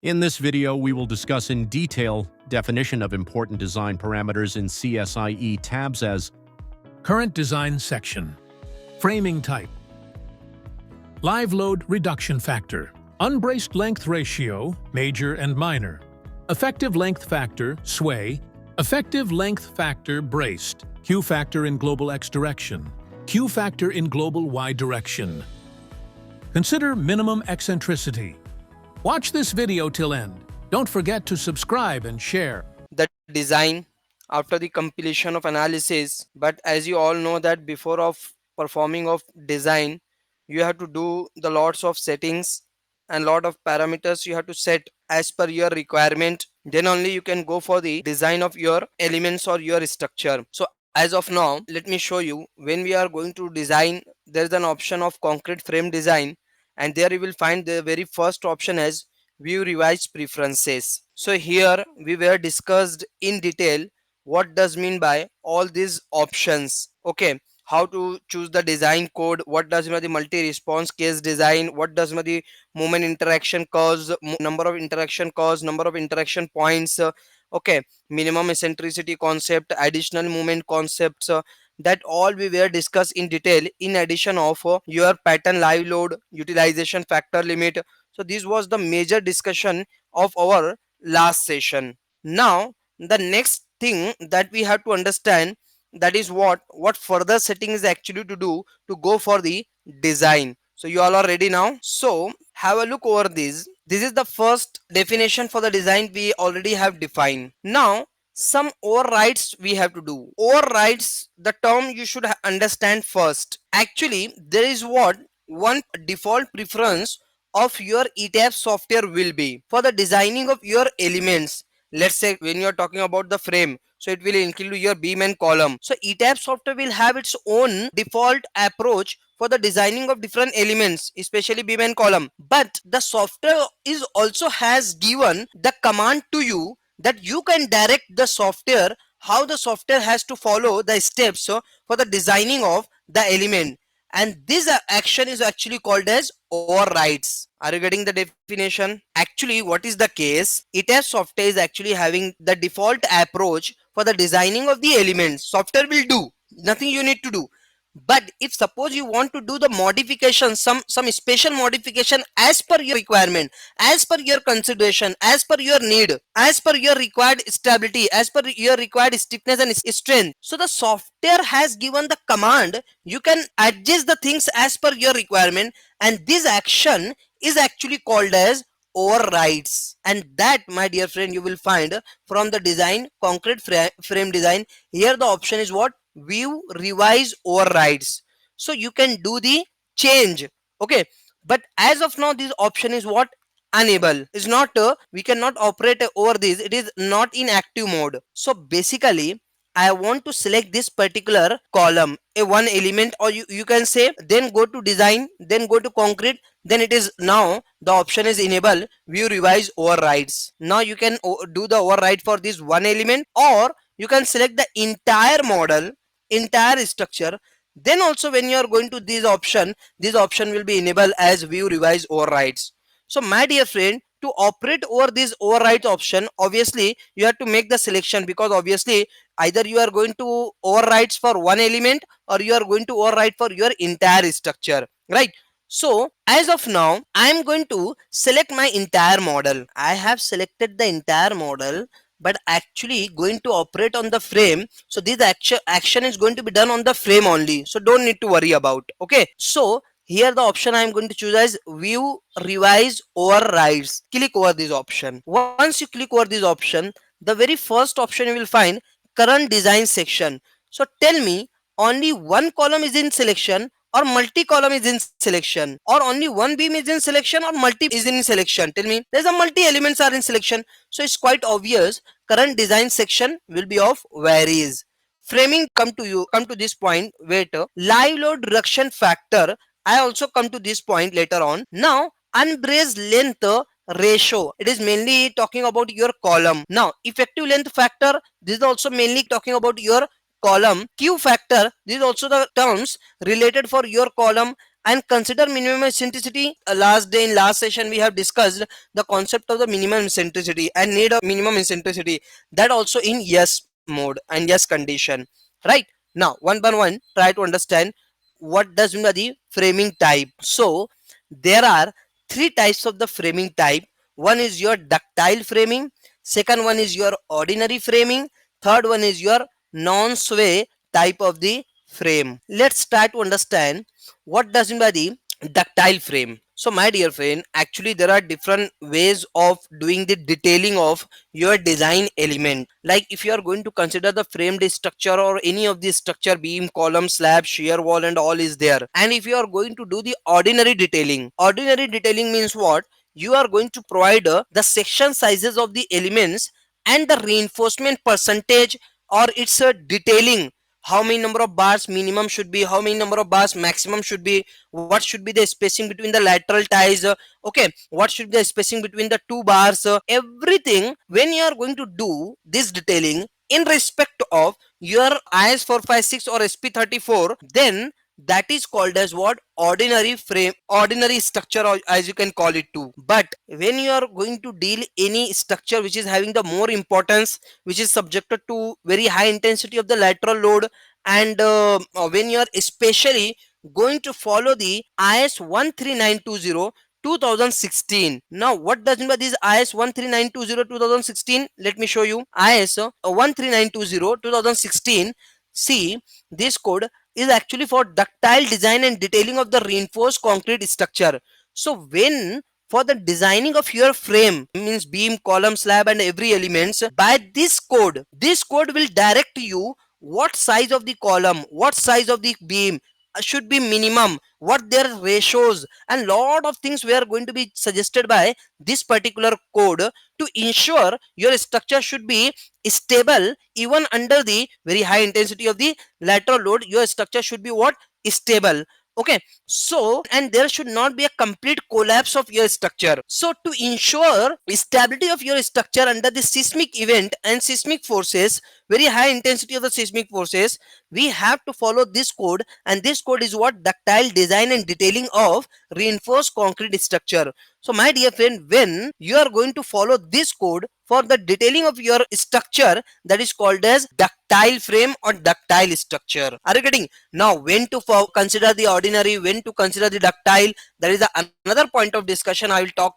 In this video, we will discuss in detail definition of important design parameters in CSIE tabs as Current design section. Framing type. Live load reduction factor. Unbraced length ratio, major and minor. Effective length factor, sway. Effective length factor, braced. Q factor in global X direction. Q factor in global Y direction. Consider minimum eccentricity. Watch this video till end. Don't forget to subscribe and share. The design after the completion of analysis, but as you all know that before of performing of design, you have to do the lots of settings and lot of parameters you have to set as per your requirement. Then only you can go for the design of your elements or your structure. So as of now, let me show you. When we are going to design, there is an option of concrete frame design, and there you will find the very first option as view revised preferences. So here we were discussed in detail what does mean by all these options. Okay, how to choose the design code, what does mean the multi-response case design, what does mean the movement interaction cause, number of interaction cause, number of interaction points, okay, minimum eccentricity concept, additional movement concepts, that all we were discussed in detail in addition of your pattern live load utilization factor limit. So this was the major discussion of our last session. Now the next thing that we have to understand, that is what further setting is actually to do to go for the design. So you all are ready now, so have a look over this. This is the first definition for the design we already have defined. Now some overrides we have to do. Overrides, the term you should understand first. Actually there is what one default preference of your ETABS software will be for the designing of your elements. Let's say when you're talking about the frame, so it will include your beam and column. So ETABS software will have its own default approach for the designing of different elements, especially beam and column. But the software is also has given the command to you that you can direct the software how the software has to follow the steps for the designing of the element, and this action is actually called as overrides. Are you getting the definition? Actually what is the case, ETABS software is actually having the default approach for the designing of the elements. Software will do nothing you need to do, but if suppose you want to do the modification, some special modification as per your requirement, as per your consideration, as per your need, as per your required stability, as per your required stiffness and strength, so the software has given the command, you can adjust the things as per your requirement, and this action is actually called as overrides. And that, my dear friend, you will find from the design, concrete frame design. Here the option is what? View revise overrides. So you can do the change, okay, but as of now this option is what? Enable. Is not we cannot operate over this, it is not in active mode. So basically I want to select this particular column, a one element, or you can say then go to design, then go to concrete, then it is now the option is enable view revise overrides. Now you can do the override for this one element, or you can select the entire model, entire structure. Then also when you are going to this option will be enabled as view revise overrides. So my dear friend, to operate over this override option, obviously you have to make the selection, because obviously either you are going to overrides for one element or you are going to override for your entire structure, right? So as of now I am going to select my entire model. I have selected the entire model, but actually going to operate on the frame, so this action is going to be done on the frame only, so don't need to worry about. Okay, so here the option I am going to choose as view revise overrides. Click over this option. Once you click over this option, the very first option you will find current design section. So tell me, only one column is in selection or multi-column is in selection, or only one beam is in selection or multi is in selection? Tell me. There's a multi elements are in selection, so it's quite obvious current design section will be of varies. Framing, come to this point. Wait, live load reduction factor, I also come to this point later on. Now unbraced length ratio, it is mainly talking about your column. Now effective length factor, this is also mainly talking about your column. Q factor, these also the terms related for your column. and consider minimum eccentricity. Last day in last session we have discussed the concept of the minimum eccentricity and need of minimum eccentricity, that also in yes mode and yes condition, right? Now one by one try to understand what does mean by the framing type. So there are three types of the framing type. One is your ductile framing, second one is your ordinary framing, third one is your non-sway type of the frame. Let's try to understand what does mean by the ductile frame. So my dear friend, actually there are different ways of doing the detailing of your design element. Like if you are going to consider the framed structure or any of the structure, beam, column, slab, shear wall and all is there, and if you are going to do the ordinary detailing means what? You are going to provide the section sizes of the elements and the reinforcement percentage, or it's a detailing, how many number of bars minimum should be, how many number of bars maximum should be, what should be the spacing between the lateral ties, okay, what should be the spacing between the two bars, everything. When you are going to do this detailing in respect of your IS 456 or SP34, then that is called as what? Ordinary frame, ordinary structure, or as you can call it too. But when you are going to deal any structure which is having the more importance, which is subjected to very high intensity of the lateral load, and when you are especially going to follow the IS 13920 2016. Now what does mean by this IS 13920 2016? Let me show you. IS 13920 2016. See, this code is actually for ductile design and detailing of the reinforced concrete structure. So when for the designing of your frame, means beam, column, slab and every elements, by this code will direct you what size of the column, what size of the beam should be minimum, what their ratios, and lot of things were going to be suggested by this particular code to ensure your structure should be stable even under the very high intensity of the lateral load. Your structure should be what? Stable. Okay, so and there should not be a complete collapse of your structure. So to ensure stability of your structure under the seismic event and seismic forces, very high intensity of the seismic forces, we have to follow this code, and this code is what? Ductile design and detailing of reinforced concrete structure. So my dear friend, when you are going to follow this code for the detailing of your structure, that is called as ductile frame or ductile structure. Are you getting? Now when to consider the ordinary, when to consider the ductile, that is another point of discussion. I will talk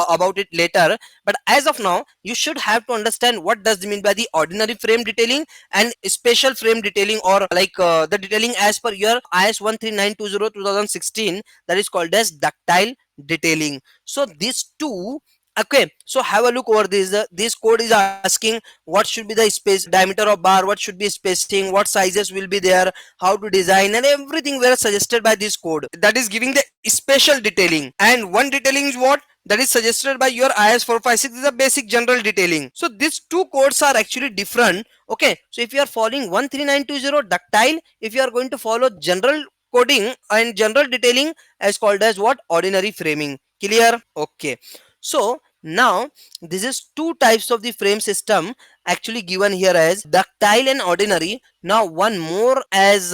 about it later, but as of now you should have to understand what does it mean by the ordinary frame detailing and special frame detailing, or like the detailing as per your IS 13920 2016, that is called as ductile detailing. So these two, okay, so have a look over this. This code is asking what should be the space diameter of bar, what should be spacing, what sizes will be there, how to design, and everything were suggested by this code, that is giving the special detailing. And one detailing is what? That is suggested by your IS 456 is a basic general detailing. So these two codes are actually different. Okay, so if you are following 13920 ductile, if you are going to follow general coding and general detailing as called as what? Ordinary framing. Clear? Okay, so now this is two types of the frame system actually given here as ductile and ordinary. Now one more as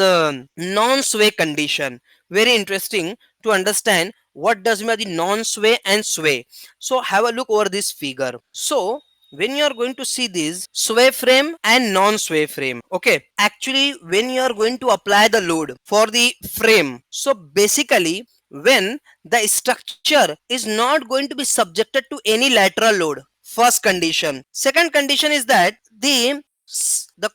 non-sway condition. Very interesting to understand what does mean the non-sway and sway. So have a look over this figure. So when you are going to see this sway frame and non-sway frame, okay, actually when you are going to apply the load for the frame, so basically when the structure is not going to be subjected to any lateral load, first condition. Second condition is that the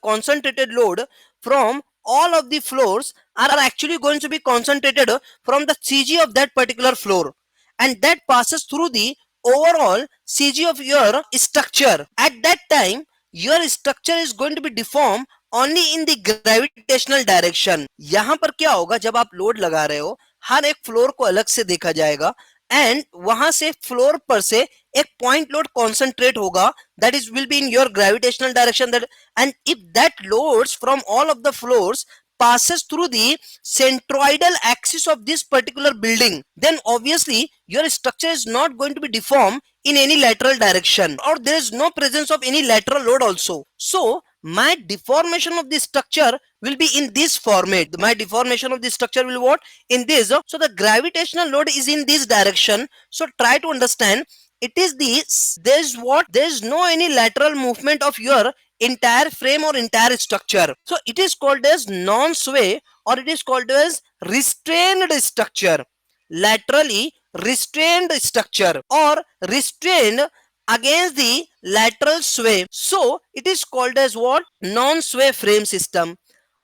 concentrated load from all of the floors are actually going to be concentrated from the CG of that particular floor, and that passes through the overall CG of your structure. At that time your structure is going to be deformed only in the gravitational direction. यहाँ पर क्या होगा, जब आप load लगा रहे हो हर एक फ्लोर को अलग से देखा जाएगा, एंड वहां से फ्लोर पर से एक पॉइंट लोड कॉन्सेंट्रेट होगा, that is will be in your gravitational direction, that and if that loads from all of the floors passes through the centroidal axis of this particular building, then obviously your structure is not going to be deformed in any lateral direction, or there is no presence of any lateral load also. So my deformation of the structure will be in this format. My deformation of the structure will what? In this. So the gravitational load is in this direction. So try to understand. It is this. There's no any lateral movement of your entire frame or entire structure. So it is called as non-sway, or it is called as restrained structure. Laterally restrained structure, or restrained against the lateral sway. So it is called as what? Non-sway frame system.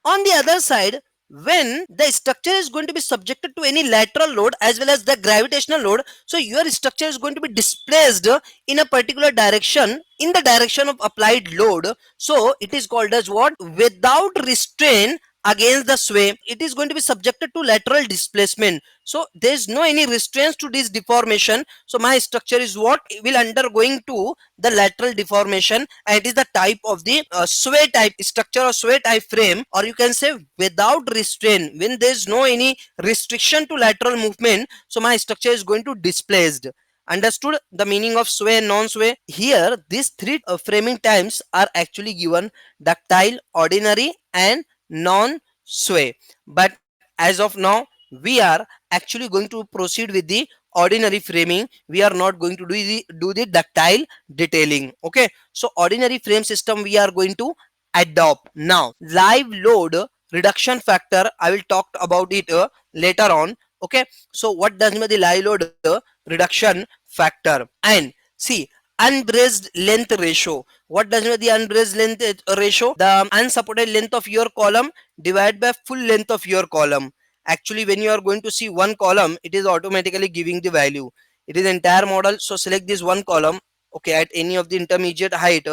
On the other side, when the structure is going to be subjected to any lateral load as well as the gravitational load, so your structure is going to be displaced in a particular direction, in the direction of applied load. So it is called as what? Without restraint against the sway, it is going to be subjected to lateral displacement. So there is no any restraints to this deformation. So my structure is what? Will undergoing to the lateral deformation, and it is the type of the sway type structure or sway type frame, or you can say without restraint, when there is no any restriction to lateral movement. So my structure is going to displaced. Understood the meaning of sway and non-sway? Here these three framing types are actually given: ductile, ordinary, and non-sway. But as of now, we are actually going to proceed with the ordinary framing. We are not going to do the ductile detailing. Okay, so ordinary frame system we are going to adopt. Now live load reduction factor, I will talk about it later on. Okay, so what does mean the live load reduction factor? And see, unbraced length ratio. What does mean the unbraced length ratio? The unsupported length of your column divided by full length of your column. Actually, when you are going to see one column, it is automatically giving the value. It is entire model. So select this one column. Okay, at any of the intermediate height.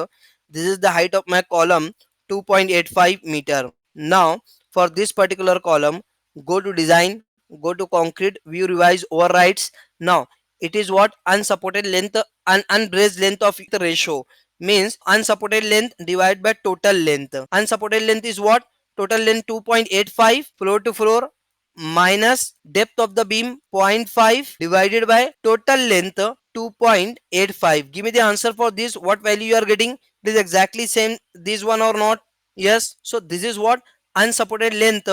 This is the height of my column, 2.85 meter. Now for this particular column, go to design, go to concrete, view, revise, overrides. Now it is what? Unsupported length, unbraced length of the ratio, means unsupported length divided by total length. Unsupported length is what? Total length 2.85 floor to floor minus depth of the beam 0.5 divided by total length 2.85. Give me the answer for this. What value you are getting? It is exactly same this one or not? Yes. So this is what? Unsupported length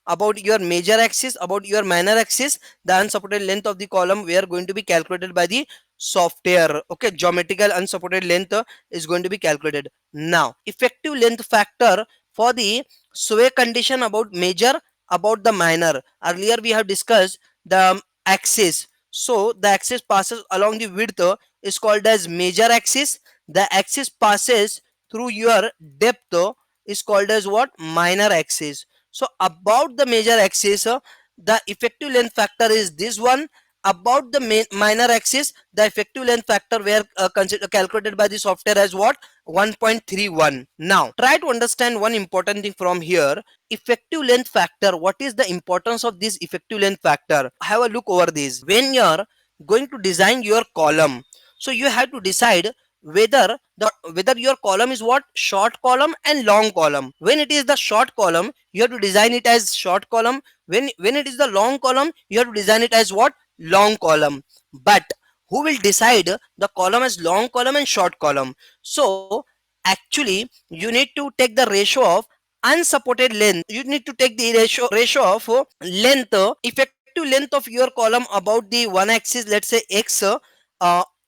about your major axis, about your minor axis. The unsupported length of the column we are going to be calculated by the software. Okay, geometrical unsupported length is going to be calculated. Now effective length factor for the sway condition about major, about the minor. Earlier we have discussed the axis. So the axis passes along the width is called as major axis. The axis passes through your depth is called as what? Minor axis. So about the major axis, the effective length factor is this one. About the minor axis, the effective length factor were calculated by the software as what? 1.31. Now try to understand one important thing from here. Effective length factor, what is the importance of this effective length factor? Have a look over this. When you're going to design your column, so you have to decide whether your column is what? Short column and long column. When it is the short column, you have to design it as short column. When it is the long column, you have to design it as what? Long column. But who will decide the column as long column and short column? So actually you need to take the ratio of unsupported length. You need to take the ratio of length, effective length of your column about the one axis, let's say x,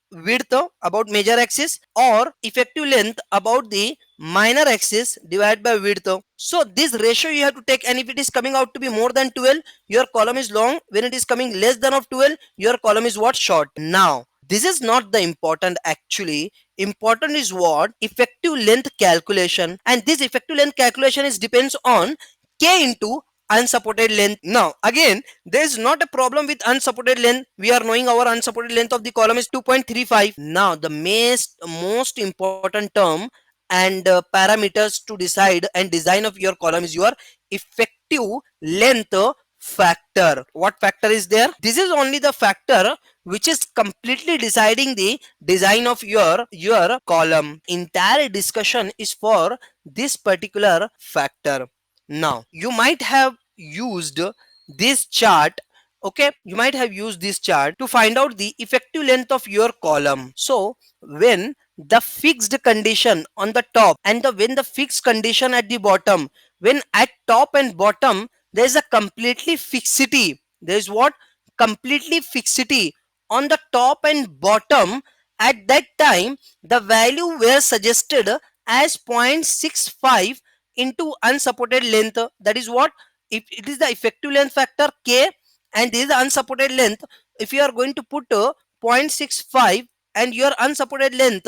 width about major axis, or effective length about the minor axis divided by width. So this ratio you have to take, and if it is coming out to be more than 12, your column is long. When it is coming less than of 12, your column is what? Short. Now this is not the important. Actually important is what? Effective length calculation, and this effective length calculation is depends on k into unsupported length. Now again, there is not a problem with unsupported length. We are knowing our unsupported length of the column is 2.35. Now the most important term and parameters to decide and design of your column is your effective length factor. What factor is there? This is only the factor which is completely deciding the design of your column. Entire discussion is for this particular factor. Now you might have used this chart. Okay, you might have used this chart to find out the effective length of your column. So when the fixed condition on the top and when the fixed condition at the bottom, when at top and bottom there is a completely fixity, there is what, completely fixity on the top and bottom, at that time the value were suggested as 0.65 into unsupported length. That is what, if it is the effective length factor K and this is the unsupported length, if you are going to put 0.65 and your unsupported length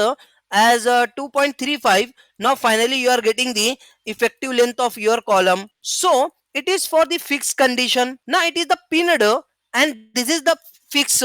as 2.35, now finally you are getting the effective length of your column. So it is for the fixed condition. Now it is the pinned and this is the fixed.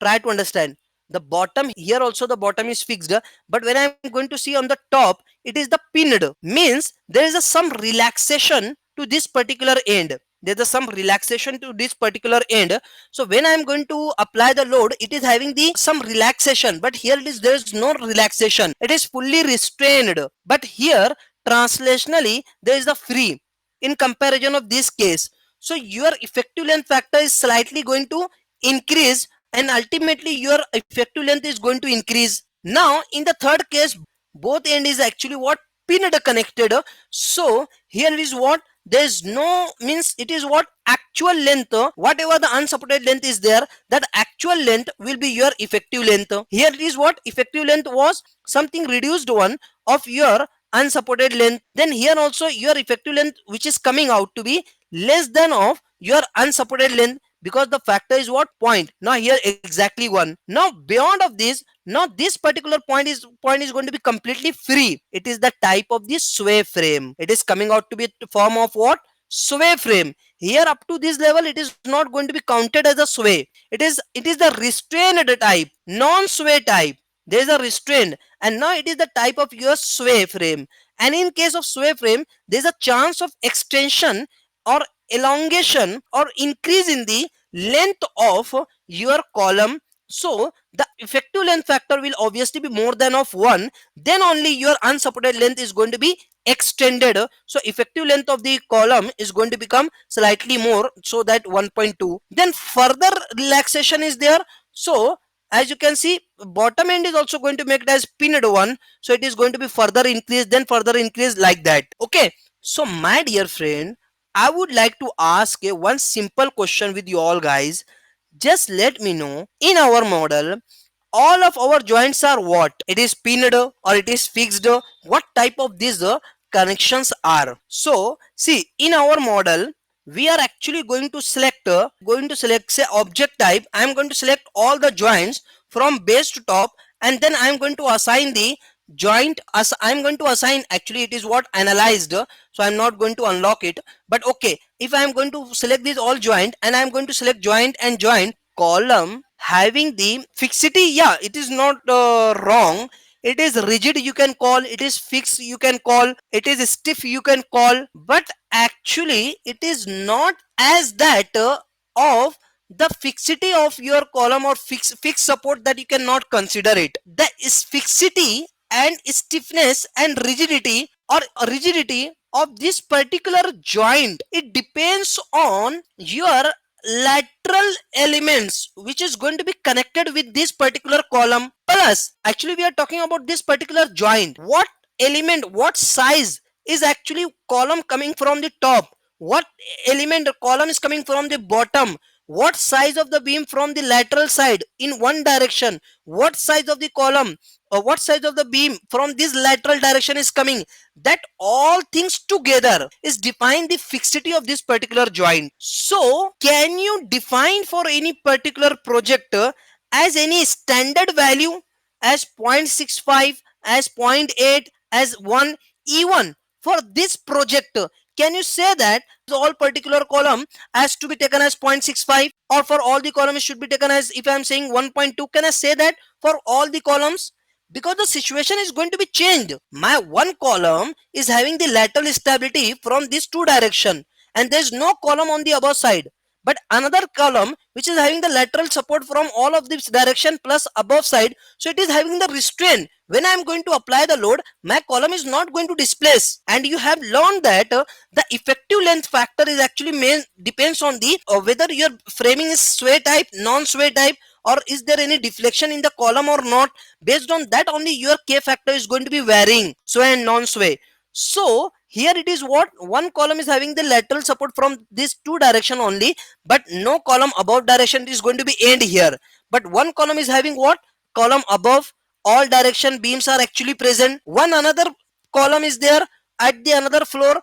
Try to understand. The bottom here also, the bottom is fixed, but when I am going to see on the top, it is the pinned, means there is some relaxation to this particular end. There's some relaxation to this particular end. So when I am going to apply the load, it is having the some relaxation, but here it is, there is no relaxation, it is fully restrained. But here translationally there is the free in comparison of this case. So your effective length factor is slightly going to increase and ultimately your effective length is going to increase. Now in the third case, both end is actually what, pinned connected. So here is what, there is no, means it is what, actual length, whatever the unsupported length is there, that actual length will be your effective length. Here it is what, effective length was something reduced one of your unsupported length, then here also your effective length which is coming out to be less than of your unsupported length, because the factor is what, point. Now here exactly 1. Now beyond of this, now this particular point is going to be completely free. It is the type of the sway frame. It is coming out to be form of what, sway frame. Here up to this level it is not going to be counted as a sway. It is the restrained type, non-sway type. There is a restraint, and now it is the type of your sway frame. And in case of sway frame, there is a chance of extension or elongation or increase in the length of your column. So the effective length factor will obviously be more than of 1, then only your unsupported length is going to be extended. So effective length of the column is going to become slightly more, so that 1.2. Then further relaxation is there. So as you can see, bottom end is also going to make it as pinned one, so it is going to be further increased, then further increased, like that. Okay, so my dear friend, I would like to ask one simple question with you all guys. Just let me know, in our model all of our joints are what, it is pinned or it is fixed, what type of these connections are. So see, in our model we are actually going to select say object type. I am going to select all the joints from base to top, and then I am going to assign the joint as I am going to assign, actually it is what, analyzed, so I am not going to unlock it. But okay, if I am going to select this all joint and I am going to select joint and joint column having the fixity, yeah, it is not wrong. It is rigid you can call, it is fixed you can call, it is stiff you can call, but actually it is not as that of the fixity of your column or fixed support, that you cannot consider it. The is fixity and stiffness and rigidity or rigidity of this particular joint, it depends on your lateral elements which is going to be connected with this particular column. Plus actually we are talking about this particular joint, what element, what size is actually column coming from the top, what element or column is coming from the bottom, what size of the beam from the lateral side in one direction, what size of the column or what size of the beam from this lateral direction is coming, that all things together is define the fixity of this particular joint. So can you define for any particular project as any standard value as 0.65, as 0.8, as 1, even for this project, can you say that all particular column has to be taken as 0.65, or for all the columns should be taken as, if I am saying 1.2, can I say that for all the columns? Because the situation is going to be changed. My one column is having the lateral stability from this two direction and there is no column on the above side, but another column which is having the lateral support from all of this direction plus above side, so it is having the restraint. When I am going to apply the load, my column is not going to displace. And you have learned that the effective length factor is actually depends on the whether your framing is sway type, non-sway type, or is there any deflection in the column or not. Based on that only your K factor is going to be varying, sway and non-sway. So here it is what one column is having the lateral support from this two direction only, but no column above direction is going to be end here. But one column is having what column above, all direction beams are actually present. One another column is there at the another floor,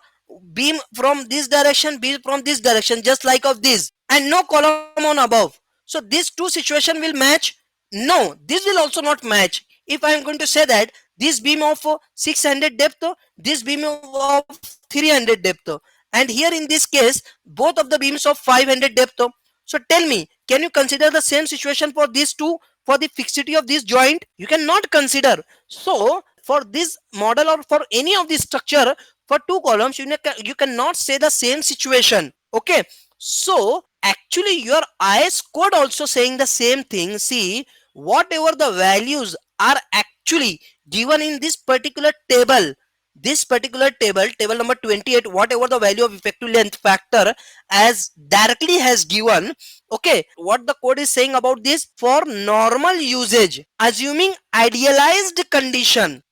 beam from this direction, beam from this direction, just like of this, and no column on above. So these two situation will match? No, this will also not match. If I am going to say that this beam of 600 depth, this beam of 300 depth, and here in this case both of the beams of 500 depth. So tell me, can you consider the same situation for these two, for the fixity of this joint? You cannot consider. So for this model or for any of this structure, for two columns you cannot say the same situation. Okay, so actually your IS code also saying the same thing. See, whatever the values are actually given in this particular table, table number 28, whatever the value of effective length factor as directly has given. Okay, what the code is saying about this, for normal usage, assuming idealized condition,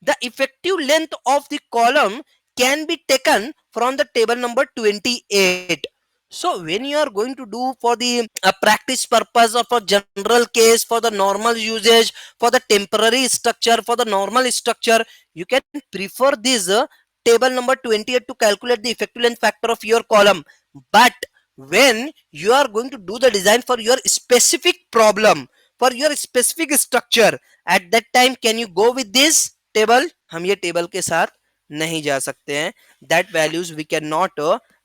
the effective length of the column can be taken from the table number 28. So when you are going to do for the practice purpose or for general case, for the normal usage, for the temporary structure, for the normal structure, you can prefer this table number 28 to calculate the effective length factor of your column. But when you are going to do the design for your specific problem, for your specific structure, at that time can you go with this table? हम ये table के साथ नहीं जा सकते हैं. That values we cannot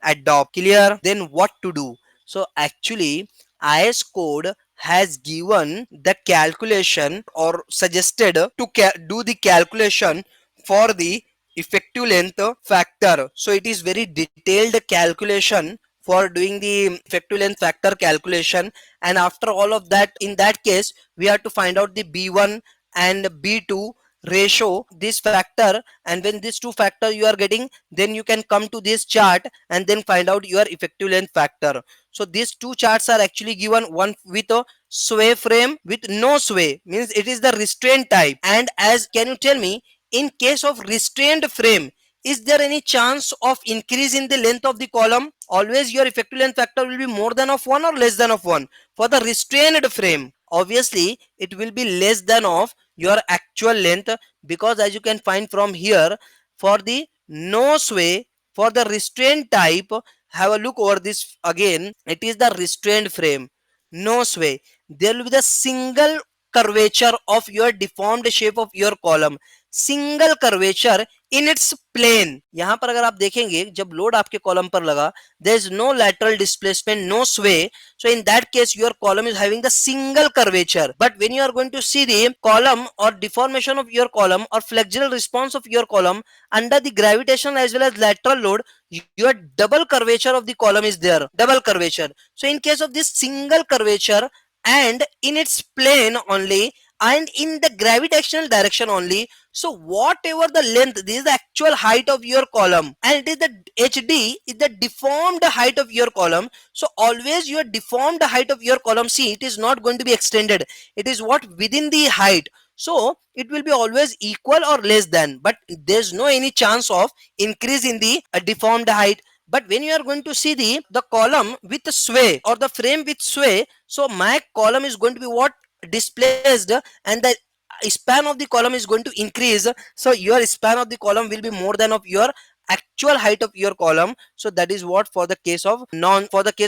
adopt. Clear? Then what to do? So actually IS code has given the calculation or suggested to do the calculation for the effective length factor. So it is very detailed calculation for doing the effective length factor calculation, and after all of that, in that case we have to find out the B1 and B2 ratio, this factor, and when these two factor you are getting, then you can come to this chart and then find out your effective length factor. So these two charts are actually given, one with a sway frame with no sway, means it is the restraint type. And as, can you tell me, in case of restrained frame, is there any chance of increase in the length of the column? Always your effective length factor will be more than of 1 or less than of 1. For the restrained frame, obviously it will be less than of your actual length, because as you can find from here, for the no sway, for the restraint type, have a look over this again, it is the restrained frame, no sway, there will be the single curvature of your deformed shape of your column, single curvature in its plane. यहां पर अगर आप देखेंगे जब load आपके column पर लगा, there is no lateral displacement, no sway, so in that case your column is having the single curvature. But when you are going to see the column or deformation of your column or flexural response of your column under the gravitational as well as lateral load, your double curvature of the column is there, double curvature. So in case of this single curvature and in its plane only and in the gravitational direction only, so whatever the length, this is the actual height of your column and it is the HD is the deformed height of your column. So always your deformed height of your column, see, it is not going to be extended, it is what within the height, so it will be always equal or less than, but there's no any chance of increase in the deformed height. But when you are going to see the column with sway or the frame with sway, so my column is going to be what displaced and the span of the column is going to increase, so your span of the column will be more than of your actual height of your column. So that is what for the case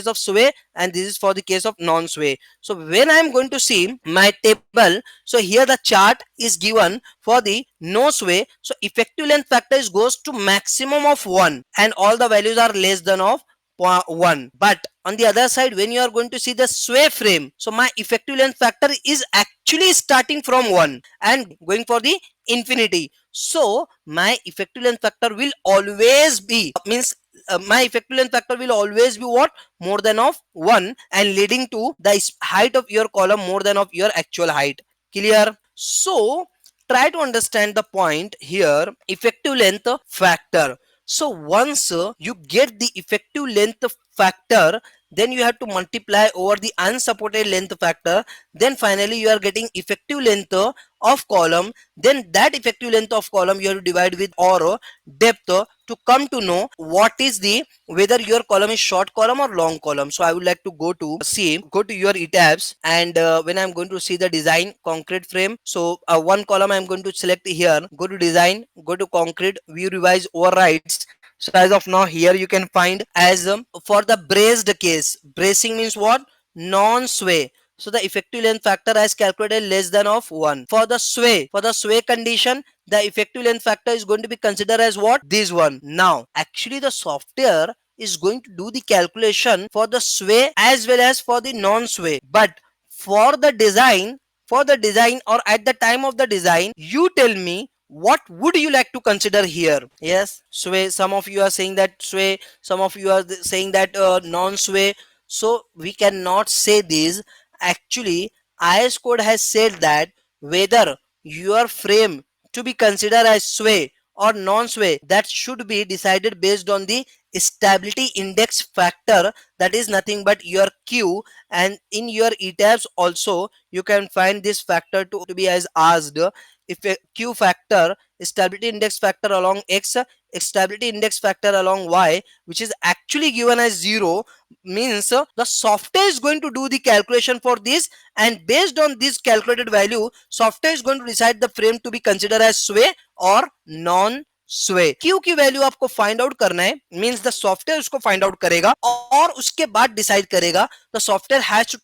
of sway, and this is for the case of non sway. So when I am going to see my table, so here the chart is given for the no sway, so effective length factor is goes to maximum of 1 and all the values are less than of 1. But on the other side, when you are going to see the sway frame, so my effective length factor is actually starting from 1 and going for the infinity. So my effective length factor will always be, means my effective length factor will always be what, more than of 1 and leading to the height of your column more than of your actual height. Clear? So try to understand the point here, effective length factor. So once you get the effective length factor, then you have to multiply over the unsupported length factor, then finally you are getting effective length of column, then that effective length of column you have to divide with or depth to come to know what is the whether your column is short column or long column. So I would like to go to your etabs, and when I'm going to see the design concrete frame, so one column I'm going to select here, go to design, go to concrete, view revise overrides. So as of now here you can find as for the braced case, bracing means what? Non-sway. So the effective length factor as calculated less than of 1. For the sway condition, the effective length factor is going to be considered as what? This one. Now, actually the software is going to do the calculation for the sway as well as for the non-sway. But for the design, or at the time of the design, you tell me what would you like to consider here? Yes, sway. Some of you are saying that sway, some of you are saying that non-sway. So we cannot say this. Actually, IS code has said that whether your frame to be considered as sway or non-sway, that should be decided based on the stability index factor, that is nothing but your Q. And in your ETABS also you can find this factor to be as asked. If a Q factor, stability index factor along X, stability index factor along Y, which is actually given as 0, means the software is going to do the calculation for this, and based on this calculated value, software is going to decide the frame to be considered as sway or non sway. Q की value आपको find out करना है, means the software उसको find out करेगा और उसके बाद decide करेगा the software has to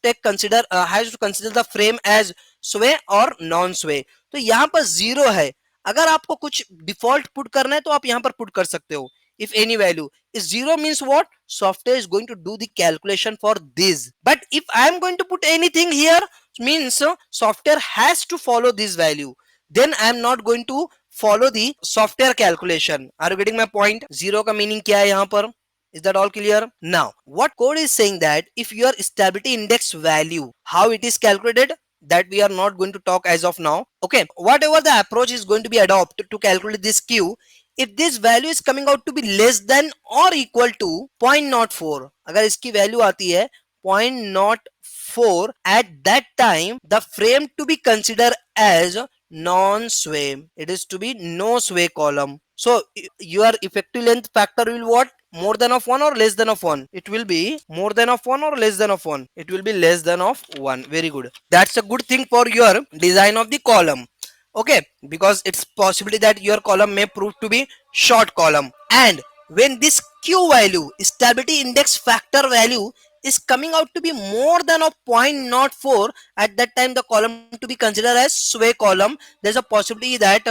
consider the frame as sway और नॉन स्वे. तो यहाँ पर 0 है. अगर आपको कुछ डिफॉल्ट पुट करना है तो आप यहाँ पर पुट कर सकते हो. If any value is 0 means what? Software is going to do the calculation for this. But if I am going to put anything here, means software has to follow this value. Then I am not going to follow the software calculation. Are you getting my point? 0 का meaning क्या है यहाँ पर? Is that all clear? Now, what code is saying that if your stability index value, how it is calculated, that we are not going to talk as of now. Okay, whatever the approach is going to be adopted to calculate this Q, if this value is coming out to be less than or equal to 0.04, अगर इसकी value आती है 0.04, at that time the frame to be considered as non-sway, it is to be no sway column. So your effective length factor will what? More than of 1 or less than of 1? It will be more than of 1 or less than of 1? It will be less than of 1. Very good. That's a good thing for your design of the column. Okay, because it's possibility that your column may prove to be short column. And when this Q value, stability index factor value, is coming out to be more than of 0.04, at that time the column to be considered as sway column. There's a possibility that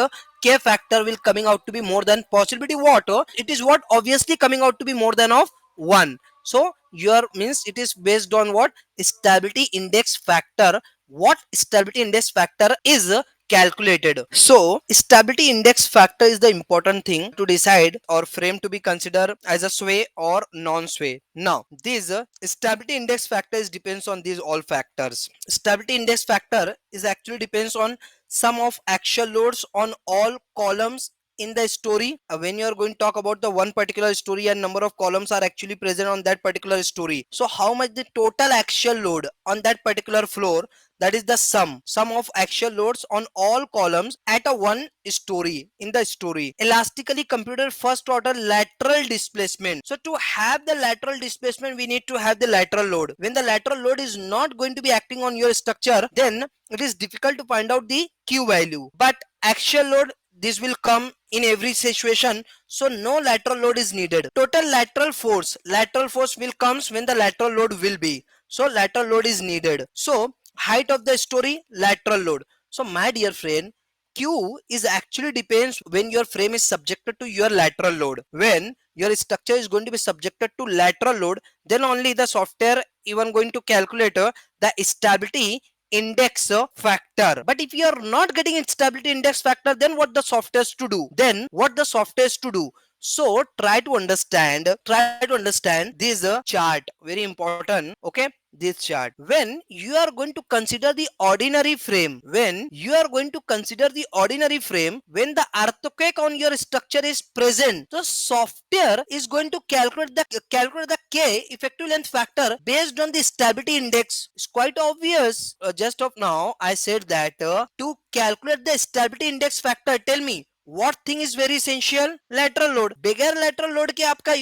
K factor will coming out to be more than possibility what? It is what? Obviously coming out to be more than of 1. So your means it is based on what? Stability index factor. What stability index factor is calculated. So stability index factor is the important thing to decide or frame to be considered as a sway or non-sway. Now this stability index factor is depends on these all factors. Stability index factor is actually depends on sum of axial loads on all columns in the story. When you are going to talk about the one particular story and number of columns are actually present on that particular story, so how much the total axial load on that particular floor, that is the sum of axial loads on all columns at a one story in the story. Elastically computed first order lateral displacement. So to have the lateral displacement, we need to have the lateral load. When the lateral load is not going to be acting on your structure, then it is difficult to find out the Q value. But axial load, this will come in every situation, so no lateral load is needed. Total lateral force will comes when the lateral load will be, so lateral load is needed. So height of the story, lateral load. So my dear friend, Q is actually depends when your frame is subjected to your lateral load. When your structure is going to be subjected to lateral load, then only the software even going to calculate the stability index factor. But if you are not getting stability index factor, then what the software is to do? So try to understand this chart, very important. Okay, this chart, when you are going to consider the ordinary frame, when when the earthquake on your structure is present, the software is going to calculate the K effective length factor based on the stability index. It's quite obvious. Just of now I said that to calculate the stability index factor, tell me what thing is very essential? lateral load. बगैर lateral load के आपका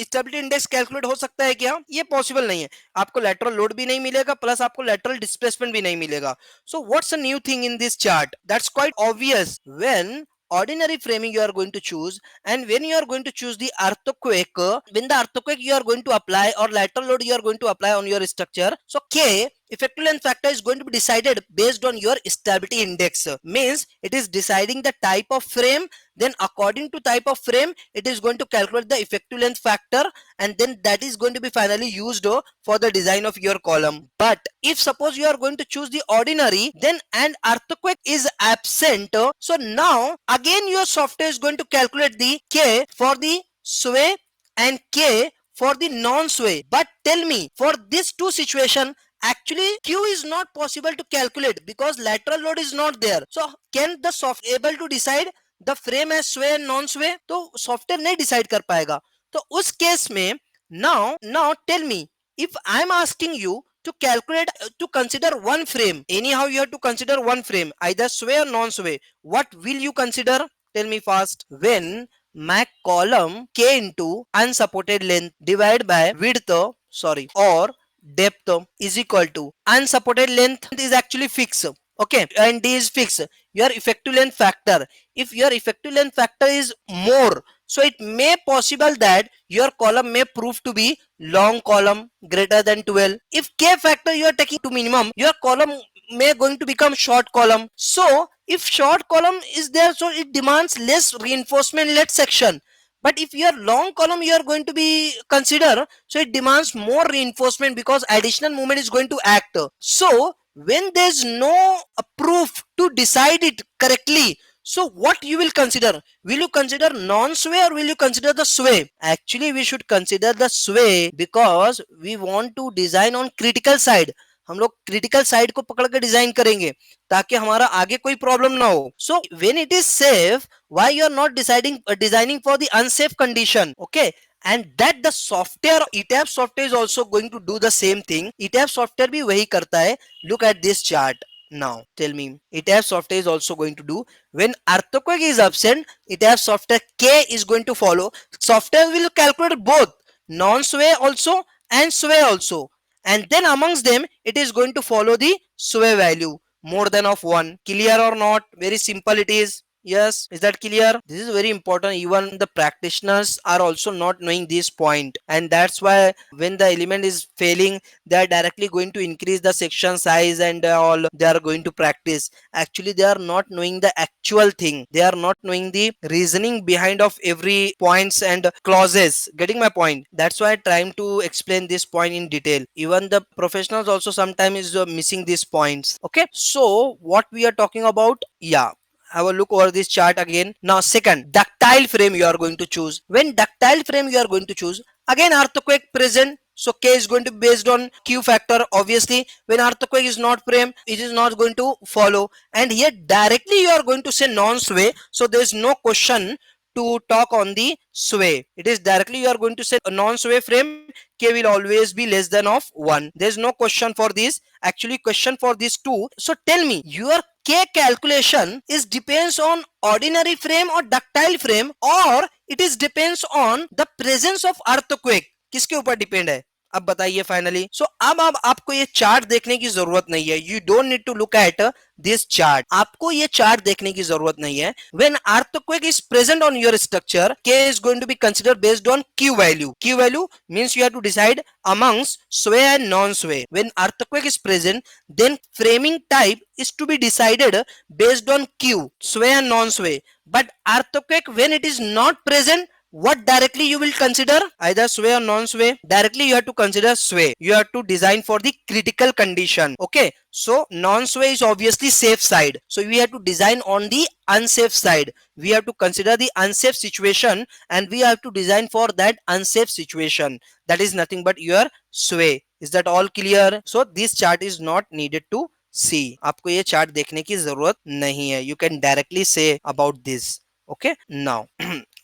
stability index calculate हो सकता है क्या? ये possible नहीं है. आपको lateral load भी नहीं मिलेगा, plus आपको lateral displacement भी नहीं मिलेगा. So what's a new thing in this chart? That's quite obvious. When ordinary framing you are going to choose, and when you are going to choose the earthquake, when the earthquake you are going to apply or lateral load you are going to apply on your structure, so K effective length factor is going to be decided based on your stability index. Means it is deciding the type of frame, then according to type of frame it is going to calculate the effective length factor, and then that is going to be finally used for the design of your column. But if suppose you are going to choose the ordinary, then an earthquake is absent, so now again your software is going to calculate the K for the sway and K for the non-sway. But tell me, for this two situation, actually Q is not possible to calculate because lateral load is not there. So can the software able to decide the frame as sway and non sway? तो software नहीं decide कर पाएगा. तो उस case में now tell me, if I am asking you to calculate to consider one frame, anyhow you have to consider one frame, either sway or non sway, what will you consider? Tell me fast. When my column K into unsupported length divided by width or depth is equal to unsupported length is actually fixed, okay, and D is fixed. Your effective length factor, if your effective length factor is more, so it may possible that your column may prove to be long column greater than 12. If K factor you are taking to minimum, your column may going to become short column. So if short column is there, so it demands less reinforcement led section. But if your long column you are going to be consider, so it demands more reinforcement because additional movement is going to act. So when there is no proof to decide it correctly, so what you will consider? Will you consider non-sway or will you consider the sway? Actually we should consider the sway because we want to design on critical side. हम लोग critical side को पकड़ के design करेंगे ताकि हमारा आगे कोई प्रॉब्लम ना हो. So when it is safe, why you are not designing for the unsafe condition, okay? And that the software, ETABS software is also going to do the same thing. ETABS software भी वही करता है. Look at this chart. Now tell me, ETABS software is also going to do, when earthquake is absent, ETABS software K is going to follow. Software will calculate both non-sway also and sway also, and then amongst them it is going to follow the sway value more than of 1. Clear or not? Very simple it is. Yes, is that clear? This is very important. Even the practitioners are also not knowing this point, and that's why when the element is failing, they are directly going to increase the section size and all they are going to practice. Actually they are not knowing the actual thing. They are not knowing the reasoning behind of every points and clauses. Getting my point? That's why I'm trying to explain this point in detail. Even the professionals also sometimes is missing these points. Okay, so what we are talking about, yeah, have a look over this chart again. Now second, ductile frame you are going to choose. When ductile frame you are going to choose, again earthquake present, so K is going to be based on Q factor. Obviously when earthquake is not frame, it is not going to follow, and here directly you are going to say non-sway, so there is no question to talk on the sway. It is directly you are going to say a non-sway frame, K will always be less than of 1. There is no question for this. Actually question for this too. So tell me, your K calculation is depends on ordinary frame or ductile frame, or it is depends on the presence of earthquake. किसके ऊपर depend है? अब बताइए finally. सो अब आपको ये chart देखने की जरूरत नहीं है. You don't need to look at this chart. आपको ये चार्ट देखने की जरूरत नहीं है. When earthquake is present on your structure, K is going to be considered based on Q value. Q value means you have to decide amongst sway and non-sway. When earthquake is present, then framing type is to be decided based on Q, sway and non-sway. But earthquake when it is not present, what directly you will consider, either sway or non-sway? Directly you have to consider sway. You have to design for the critical condition. Okay, so non-sway is obviously safe side, so we have to design on the unsafe side. We have to consider the unsafe situation and we have to design for that unsafe situation. That is nothing but your sway. Is that all clear? So this chart is not needed to see. आपको ये chart देखने की जरूरत नहीं है. You can directly say about this. Okay, now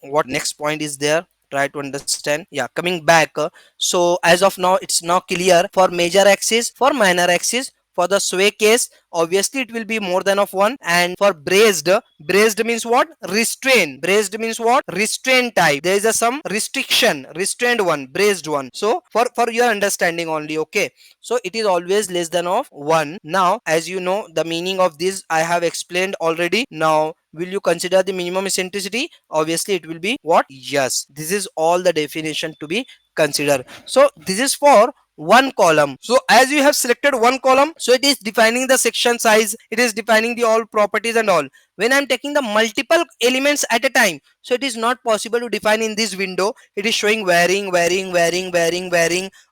what next point is there? Try to understand. Yeah, coming back. So as of now, it's now clear for major axis, for minor axis. For the sway case, obviously it will be more than of one. And for braced, braced means what? Restrain. Braced means what? Restrain type. There is a some restriction, restrained one, braced one. So for your understanding only, okay. So it is always less than of one. Now, as you know, the meaning of this I have explained already. Now, will you consider the minimum eccentricity? Obviously it will be what? Yes. This is all the definition to be considered. So this is for one column. So as you have selected one column, so it is defining the section size, it is defining the all properties and all. When I'm taking the multiple elements at a time, so it is not possible to define in this window. It is showing varying,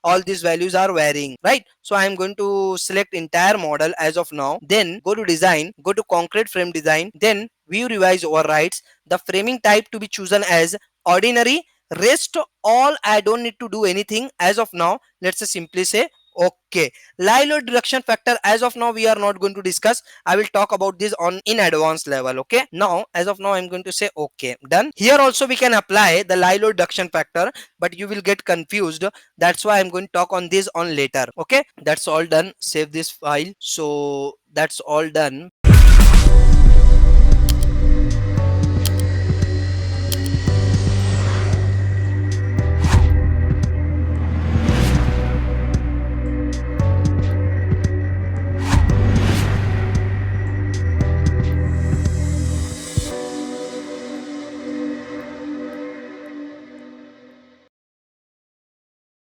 all these values are varying, right? So I am going to select entire model as of now, then go to design, go to concrete frame design, then view revise overrides, the framing type to be chosen as ordinary. Rest all I don't need to do anything as of now. Let's just simply say okay. Live load reduction factor, as of now we are not going to discuss. I will talk about this on in advanced level. Okay, now as of now I'm going to say okay, done. Here also we can apply the live load reduction factor, but you will get confused. That's why I'm going to talk on this on later. Okay, that's all done. Save this file. So that's all done.